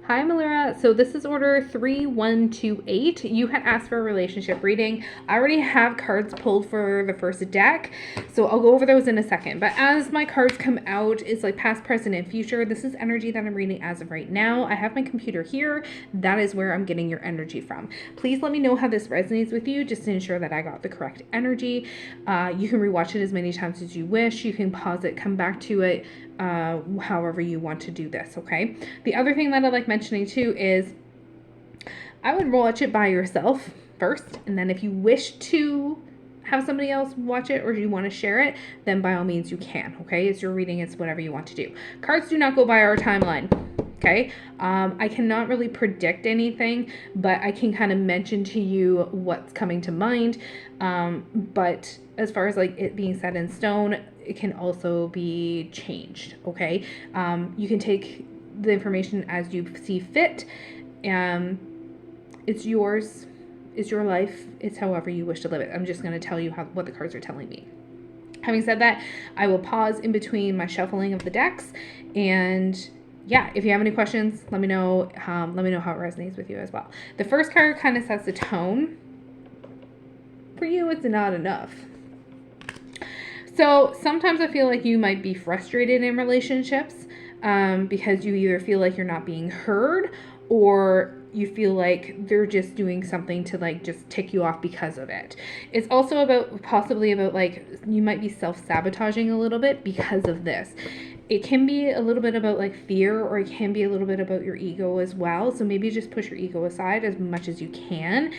Hi, Malira. So this is order 3128. You had asked for a relationship reading. I already have cards pulled for the first deck, so I'll go over those in a second. But as my cards come out, it's like past, present, and future. This is energy that I'm reading as of right now. I have my computer here. That is where I'm getting your energy from. Please let me know how this resonates with you, just to ensure that I got the correct energy. You can rewatch it as many times as you wish. You can pause it, come back to it, however you want to do this, okay? The other thing that I like mentioning too is I would watch it by yourself first, and then if you wish to have somebody else watch it or you want to share it, then by all means you can, okay? It's your reading, it's whatever you want to do. Cards do not go by our timeline. Okay, I cannot really predict anything, but I can kind of mention to you what's coming to mind. But as far as like it being set in stone, it can also be changed. Okay, you can take the information as you see fit. It's yours. It's your life. It's however you wish to live it. I'm just going to tell you what the cards are telling me. Having said that, I will pause in between my shuffling of the decks, and yeah, if you have any questions, let me know. Let me know how it resonates with you as well. The first card kind of sets the tone. For you, it's not enough. So sometimes I feel like you might be frustrated in relationships because you either feel like you're not being heard, or you feel like they're just doing something to like just tick you off because of it. It's also about possibly about like you might be self-sabotaging a little bit because of this. It can be a little bit about like fear, or it can be a little bit about your ego as well. So maybe just push your ego aside as much as you can.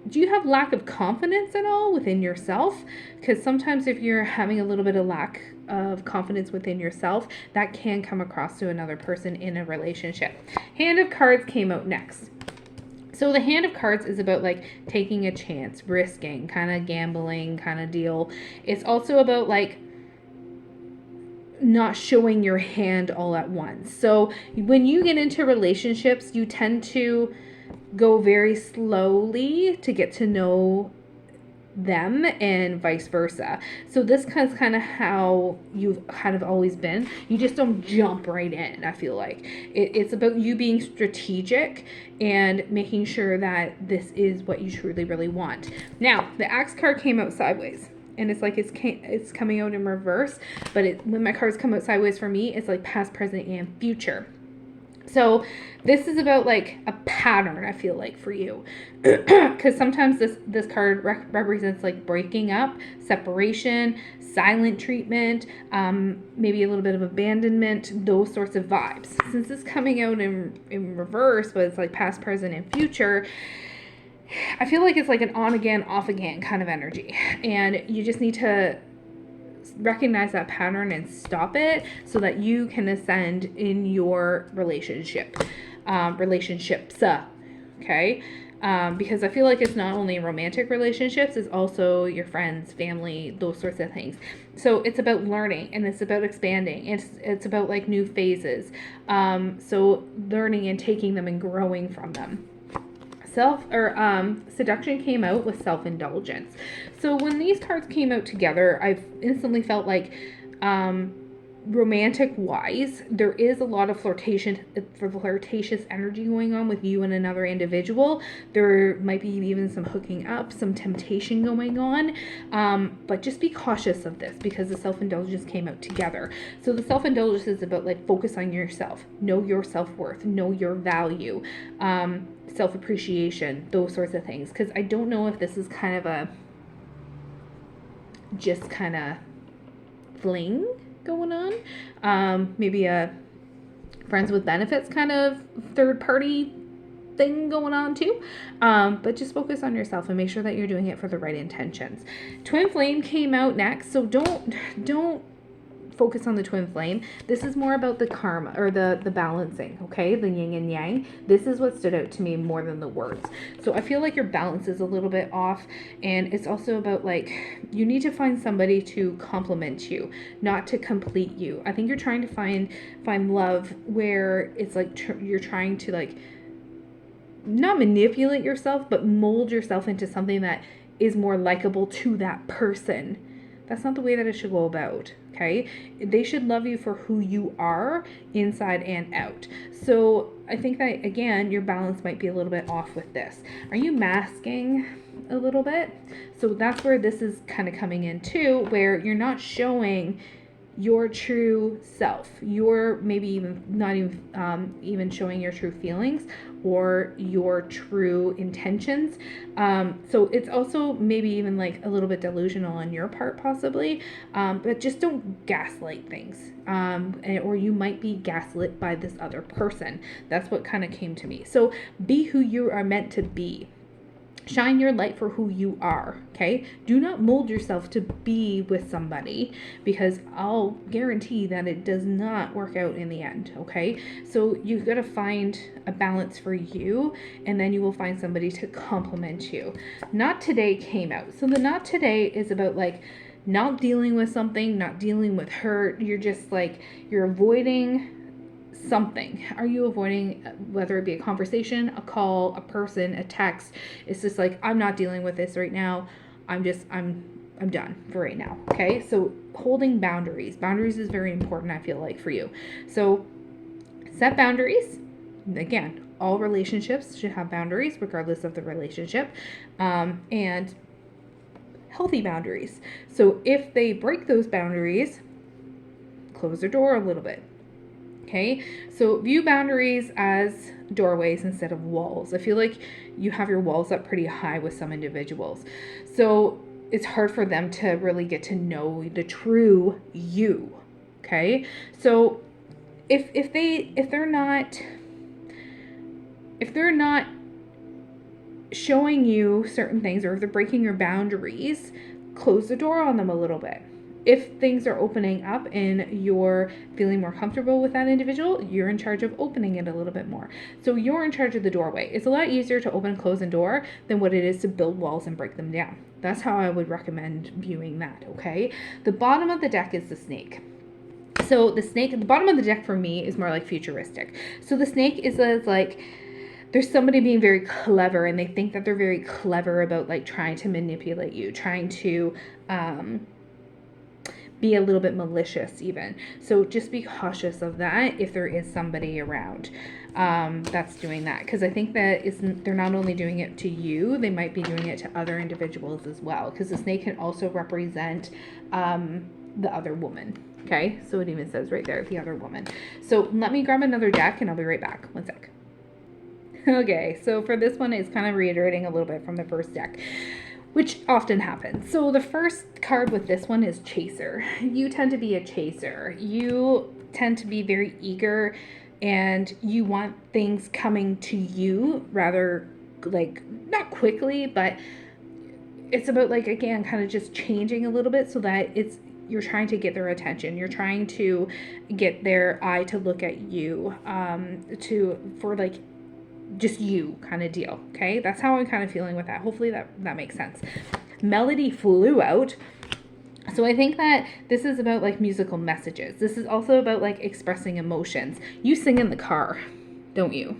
Do you have lack of confidence at all within yourself? Because sometimes if you're having a little bit of lack of confidence within yourself, that can come across to another person in a relationship. Hand of Cards came out next. So the Hand of Cards is about like taking a chance, risking, kind of gambling kind of deal. It's also about like not showing your hand all at once. So when you get into relationships, you tend to go very slowly to get to know them and vice versa. So this is kind of how you've kind of always been. You just don't jump right in. I feel like it's about you being strategic and making sure that this is what you truly really want. Now the Axe card came out sideways, and it's like it's coming out in reverse, but when my cards come out sideways for me, it's like past, present, and future. So this is about like a pattern, I feel like, for you, because sometimes this card represents like breaking up, separation, silent treatment, maybe a little bit of abandonment, those sorts of vibes. Since it's coming out in reverse, but it's like past, present, and future, I feel like it's like an on again, off again kind of energy, and you just need to recognize that pattern and stop it so that you can ascend in your relationships, okay? Because I feel like it's not only romantic relationships, it's also your friends, family, those sorts of things. So it's about learning, and it's about expanding. It's about like new phases. So learning and taking them and growing from them. Seduction came out with self-indulgence. So when these cards came out together, I've instantly felt like romantic wise, there is a lot of flirtatious energy going on with you and another individual. There might be even some hooking up, some temptation going on, but just be cautious of this because the self-indulgence came out together. So the self-indulgence is about like focus on yourself, know your self-worth, know your value, self-appreciation, those sorts of things. Because I don't know if this is kind of a just kind of fling going on, maybe a friends with benefits kind of third party thing going on too, but just focus on yourself and make sure that you're doing it for the right intentions. Twin Flame came out next, so don't focus on the twin flame. This is more about the karma or the balancing, okay? The yin and yang. This is what stood out to me more than the words. So I feel like your balance is a little bit off, and it's also about like you need to find somebody to complement you, not to complete you. I think you're trying to find love where it's like you're trying to like not manipulate yourself, but mold yourself into something that is more likable to that person. That's not the way that it should go about, Okay, they should love you for who you are inside and out. So I think that, again, your balance might be a little bit off with this. Are you masking a little bit? So that's where this is kind of coming in too, where you're not showing your true self. You're maybe even not even showing your true feelings or your true intentions. So it's also maybe even like a little bit delusional on your part, possibly. But just don't gaslight things. Or you might be gaslit by this other person. That's what kind of came to me. So be who you are meant to be. Shine your light for who you are, okay? Do not mold yourself to be with somebody, because I'll guarantee that it does not work out in the end, okay? So you've got to find a balance for you, and then you will find somebody to complement you. Not today came out. So the not today is about like not dealing with something, not dealing with hurt. You're just like, you're avoiding something. Are you avoiding, whether it be a conversation, a call, a person, a text? It's just like, I'm not dealing with this right now. I'm done for right now. Okay. So holding boundaries. Boundaries is very important, I feel like, for you. So set boundaries. Again, all relationships should have boundaries regardless of the relationship. And healthy boundaries. So if they break those boundaries, close their door a little bit. Okay, so view boundaries as doorways instead of walls. I feel like you have your walls up pretty high with some individuals. So it's hard for them to really get to know the true you. Okay, so if they're not showing you certain things, or if they're breaking your boundaries, close the door on them a little bit. If things are opening up and you're feeling more comfortable with that individual, you're in charge of opening it a little bit more. So you're in charge of the doorway. It's a lot easier to open and close a door than what it is to build walls and break them down. That's how I would recommend viewing that, okay? The bottom of the deck is the snake. So the snake at the bottom of the deck for me is more like futuristic. So the snake is like, there's somebody being very clever, and they think that they're very clever about like trying to manipulate you, trying to be a little bit malicious even. So just be cautious of that if there is somebody around that's doing that, because I think that they're not only doing it to you, they might be doing it to other individuals as well, because the snake can also represent the other woman. Okay, so it even says right there, the other woman. So let me grab another deck and I'll be right back. One sec. Okay, so for this one, it's kind of reiterating a little bit from the first deck, which often happens. So the first card with this one is Chaser. You tend to be a chaser. You tend to be very eager, and you want things coming to you rather, like, not quickly, but it's about, like, again, kind of just changing a little bit so that you're trying to get their attention. You're trying to get their eye to look at you, for like just you kind of deal. Okay, that's how I'm kind of feeling with that. Hopefully that makes sense. Melody flew out. So I think that this is about like musical messages. This is also about like expressing emotions. You sing in the car, don't you?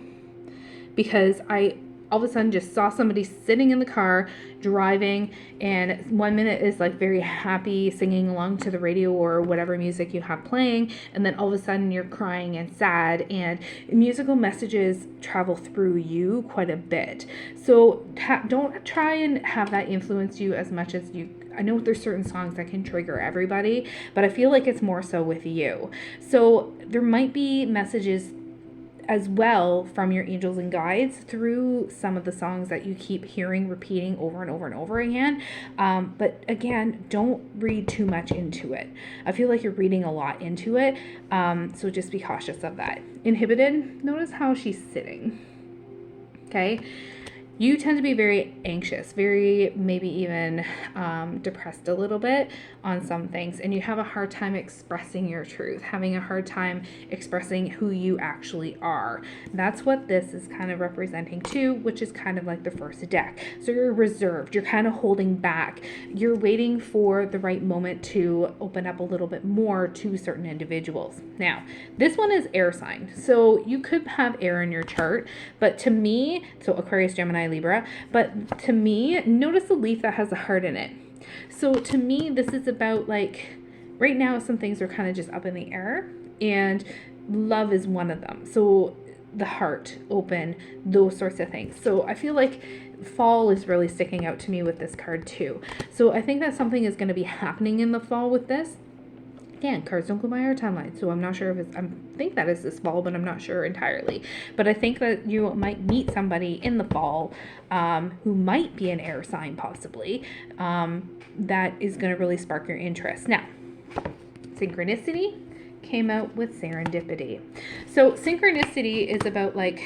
Because I all of a sudden just saw somebody sitting in the car driving, and 1 minute is like very happy singing along to the radio or whatever music you have playing, and then all of a sudden you're crying and sad, and musical messages travel through you quite a bit. So don't try and have that influence you as much as you. I know there's certain songs that can trigger everybody, but I feel like it's more so with you. So there might be messages as well from your angels and guides through some of the songs that you keep hearing repeating over and over and over again. But again, don't read too much into it. I feel like you're reading a lot into it. So just be cautious of that. Inhibited, notice how she's sitting. Okay. You tend to be very anxious, very maybe even depressed a little bit on some things, and you have a hard time expressing your truth, having a hard time expressing who you actually are. That's what this is kind of representing too, which is kind of like the first deck. So you're reserved, you're kind of holding back, you're waiting for the right moment to open up a little bit more to certain individuals. Now, this one is air sign, so you could have air in your chart, but to me, so Aquarius, Gemini, Libra, but to me, notice the leaf that has a heart in it. So to me, this is about like right now some things are kind of just up in the air, and love is one of them. So the heart open, those sorts of things. So I feel like fall is really sticking out to me with this card too. So I think that something is going to be happening in the fall with this. Again, cards don't go by our timeline, so I'm not sure if it's, I think that is this fall, but I'm not sure entirely. But I think that you might meet somebody in the fall who might be an air sign possibly, that is going to really spark your interest. Now, synchronicity came out with serendipity. So synchronicity is about like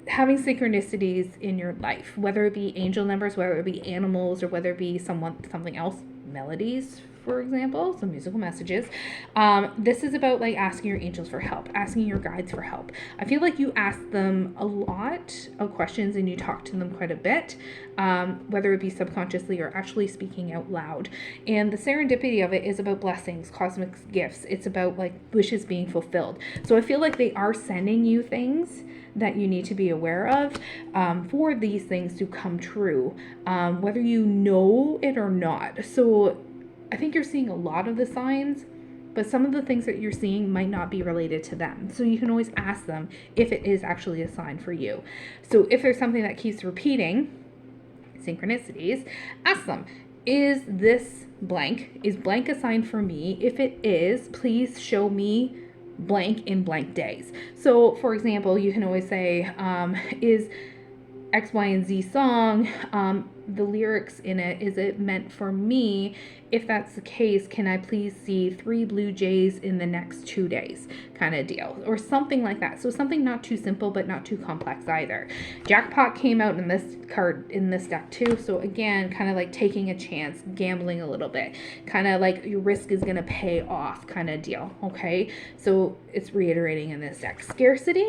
having synchronicities in your life, whether it be angel numbers, whether it be animals, or whether it be something else, melodies, for example, some musical messages. This is about like asking your angels for help, asking your guides for help. I feel like you ask them a lot of questions and you talk to them quite a bit, whether it be subconsciously or actually speaking out loud. And the serendipity of it is about blessings, cosmic gifts. It's about like wishes being fulfilled. So I feel like they are sending you things that you need to be aware of for these things to come true, whether you know it or not. So I think you're seeing a lot of the signs, but some of the things that you're seeing might not be related to them. So you can always ask them if it is actually a sign for you. So if there's something that keeps repeating, synchronicities, ask them, is this blank? Is blank a sign for me? If it is, please show me blank in blank days. So for example, you can always say, is X, Y, and Z song, the lyrics in it, is it meant for me? If that's the case, can I please see 3 blue jays in the next 2 days, kind of deal, or something like that. So something not too simple, but not too complex either. Jackpot came out in this card, in this deck too. So again, kind of like taking a chance, gambling a little bit, kind of like your risk is going to pay off kind of deal. Okay. So it's reiterating in this deck. Scarcity.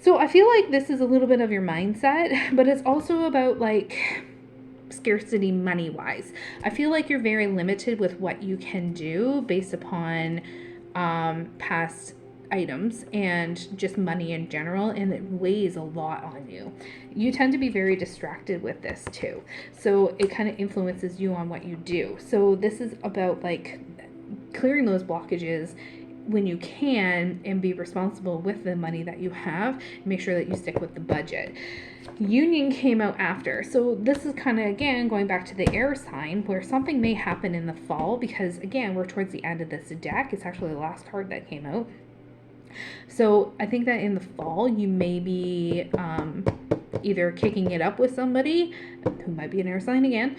So I feel like this is a little bit of your mindset, but it's also about like scarcity money-wise. I feel like you're very limited with what you can do based upon past items and just money in general, and it weighs a lot on you. You tend to be very distracted with this too. So it kind of influences you on what you do. So this is about like clearing those blockages when you can and be responsible with the money that you have. Make sure that you stick with the budget. Union came out after. So this is kind of, again, going back to the air sign where something may happen in the fall because, again, we're towards the end of this deck. It's actually the last card that came out. So I think that in the fall, you may be either kicking it up with somebody who might be an air sign again,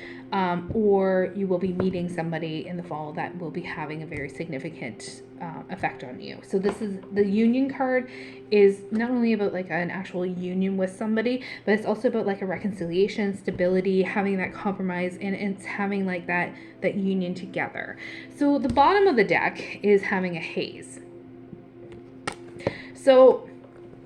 or you will be meeting somebody in the fall that will be having a very significant effect on you. So this is the union card, is not only about like an actual union with somebody, but it's also about like a reconciliation, stability, having that compromise, and it's having like that union together. So the bottom of the deck is having a haze. So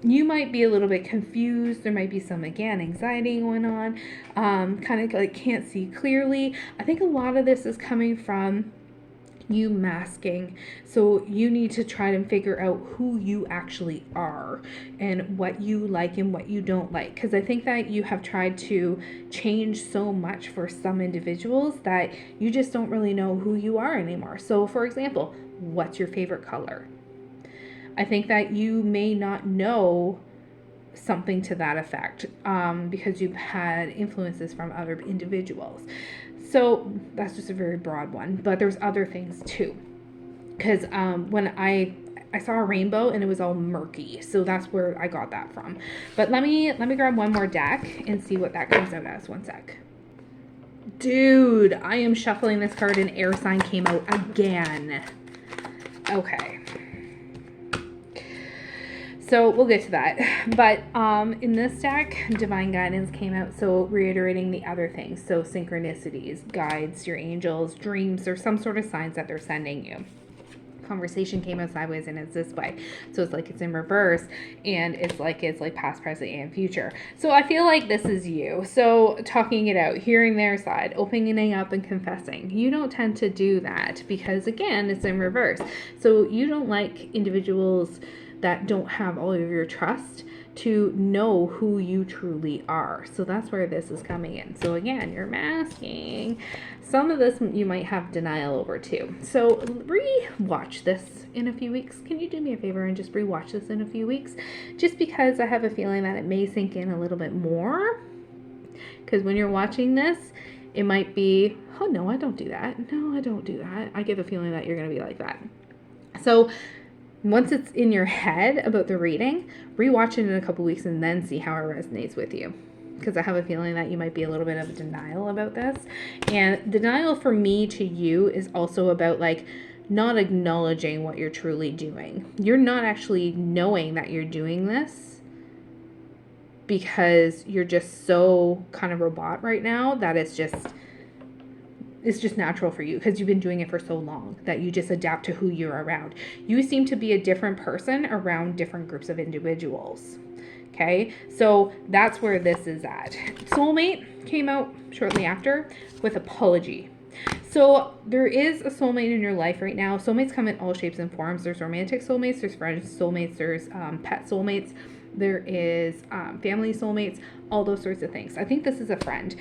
you might be a little bit confused. There might be some, again, anxiety going on, kind of like can't see clearly. I think a lot of this is coming from you masking. So you need to try to figure out who you actually are and what you like and what you don't like. Because I think that you have tried to change so much for some individuals that you just don't really know who you are anymore. So for example, what's your favorite color? I think that you may not know something to that effect because you've had influences from other individuals. So that's just a very broad one, but there's other things too. Because when I saw a rainbow and it was all murky, so that's where I got that from. But let me grab one more deck and see what that comes out as. One sec. Dude, I am shuffling this card and air sign came out again. Okay. So we'll get to that. But in this deck, Divine Guidance came out, so reiterating the other things. So synchronicities, guides, your angels, dreams, or some sort of signs that they're sending you. Conversation came out sideways and it's this way. So it's like it's in reverse and it's like past, present, and future. So I feel like this is you. So talking it out, hearing their side, opening up and confessing. You don't tend to do that because, again, it's in reverse. So you don't like individuals that don't have all of your trust to know who you truly are. So that's where this is coming in. So again, you're masking. Some of this you might have denial over too. So re-watch this in a few weeks. Can you do me a favor and just re-watch this in a few weeks? Just because I have a feeling that it may sink in a little bit more. Because when you're watching this, it might be, oh no, I don't do that. No, I don't do that. I get the feeling that you're going to be like that. So once it's in your head about the reading, rewatch it in a couple weeks and then see how it resonates with you. Because I have a feeling that you might be a little bit of a denial about this. And denial for me to you is also about like not acknowledging what you're truly doing. You're not actually knowing that you're doing this because you're just so kind of robot right now that it's just natural for you because you've been doing it for so long that you just adapt to who you're around. You seem to be a different person around different groups of individuals. Okay, so that's where this is at. Soulmate came out shortly after with apology. So there is a soulmate in your life right now. Soulmates come in all shapes and forms. There's romantic soulmates, there's friend soulmates, there's pet soulmates, there is family soulmates, all those sorts of things. I think this is a friend.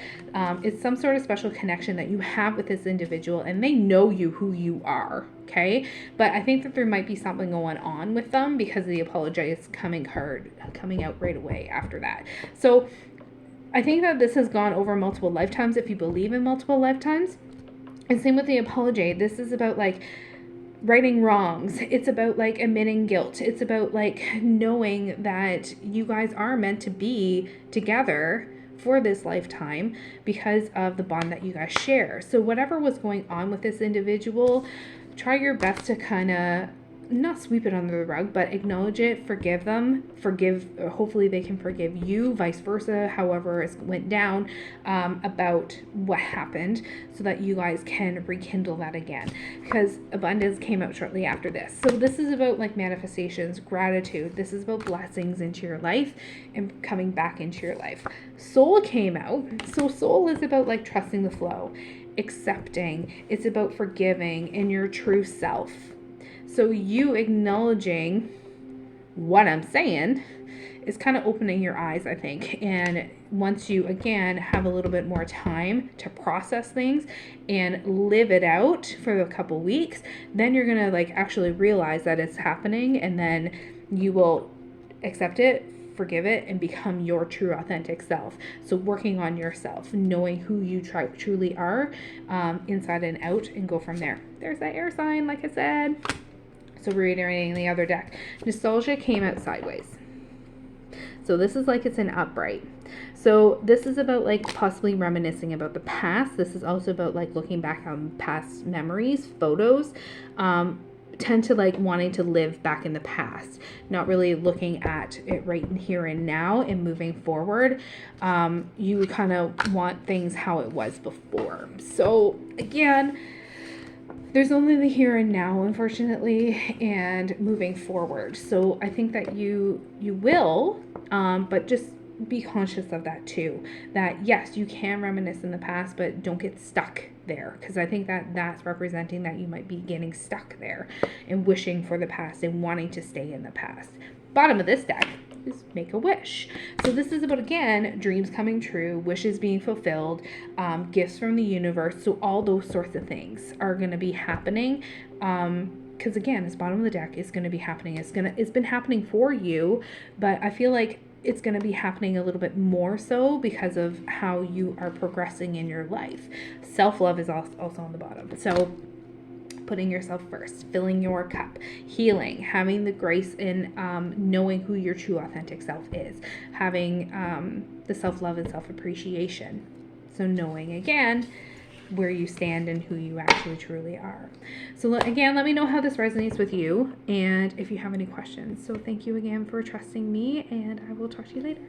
It's some sort of special connection that you have with this individual and they know you who you are, okay? But I think that there might be something going on with them because the apology is coming out right away after that. So I think that this has gone over multiple lifetimes if you believe in multiple lifetimes. And same with the apology. This is about like righting wrongs. It's about like admitting guilt. It's about like knowing that you guys are meant to be together for this lifetime because of the bond that you guys share. So whatever was going on with this individual, try your best to kind of not sweep it under the rug, but acknowledge it, forgive them, hopefully they can forgive you, vice versa, however it went down, about what happened, so that you guys can rekindle that again, because abundance came out shortly after this. So this is about like manifestations, gratitude. This is about blessings into your life and coming back into your life. Soul came out. So soul is about like trusting the flow, accepting. It's about forgiving and your true self. So you acknowledging what I'm saying is kind of opening your eyes, I think. And once you, again, have a little bit more time to process things and live it out for a couple weeks, then you're going to like actually realize that it's happening, and then you will accept it, forgive it, and become your true authentic self. So working on yourself, knowing who you truly are, inside and out, and go from there. There's that air sign, like I said. So reiterating the other deck, nostalgia came out sideways. So this is like it's an upright. So this is about like possibly reminiscing about the past. This is also about like looking back on past memories, photos. Tend to like wanting to live back in the past, not really looking at it right here and now and moving forward. You kind of want things how it was before. So again, there's only the here and now, unfortunately, and moving forward. So I think that you will, but just be conscious of that too. That yes, you can reminisce in the past, but don't get stuck there, because I think that that's representing that you might be getting stuck there and wishing for the past and wanting to stay in the past. Bottom of this deck is make a wish. So this is about, again, dreams coming true, wishes being fulfilled, gifts from the universe. So all those sorts of things are going to be happening. Because again, this bottom of the deck is going to be happening. It's been happening for you, but I feel like it's going to be happening a little bit more so because of how you are progressing in your life. Self-love is also on the bottom. So putting yourself first, filling your cup, healing, having the grace in knowing who your true authentic self is, having the self-love and self-appreciation. So knowing, again, where you stand and who you actually truly are. So again, let me know how this resonates with you and if you have any questions. So thank you again for trusting me, and I will talk to you later.